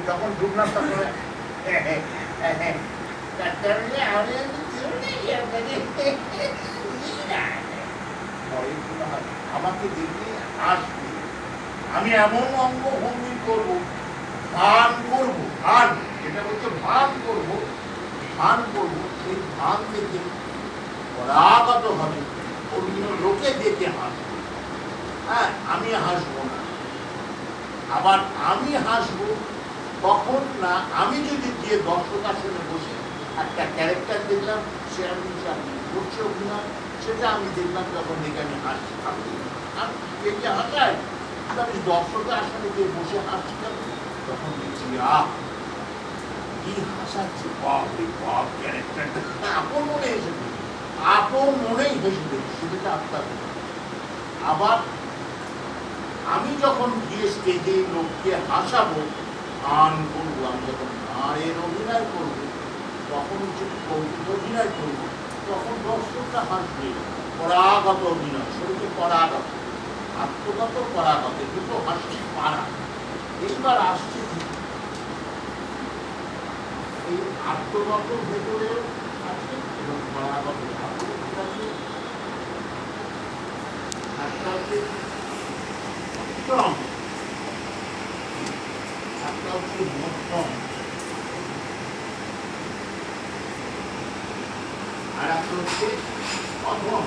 যখন ঢুকলাম তখন আমাকে দেখে আসবে, আমি এমন অঙ্গভঙ্গি করবো, ভান করবো, ভান, এটা হচ্ছে ভান করবো, ভান করবো, সেই ভান দেখে পরাগত হবে, অন্য লোকে দেখে হাসবে। হ্যাঁ, আমি হাসবো না। আবার আমি হাসবো তখন না, আমি যদি গিয়ে দর্শক আসনে বসে একটা ক্যারেক্টার দেখলাম, সে আমি করছে অভিনয়, সেটা আমি দেখলাম, তখন দেখে আমি হাসছি। আমি দেখে হাসাই, আমি দর্শকের আসনে গিয়ে বসে হাসছি, তখন দেখছি কি হাসাচ্ছে, বাপ রে বাপ, ক্যারেক্টারটা আপন মনে হেসে দেবে, আপন মনেই হেসে দেবে, সেটা আপনার। আবার আমি যখন গিয়ে স্টেজে লোককে হাসাবো, গান করবো, আমি যখন গানের অভিনয় করবো, তখন হচ্ছে কৌতুক অভিনয় করবো, তখন দর্শকরা হাসবে। পরাগত অভিনয়, শরীরে পরাগত, আত্মগত পরাগত, দুটো হাসি পারা। এইবার আসছে এই আত্মগত ভেতরে আছে এবং পরাগত আছে। একটা হচ্ছে একটা হচ্ছে মধ্যম, আর একটা হচ্ছে অধম।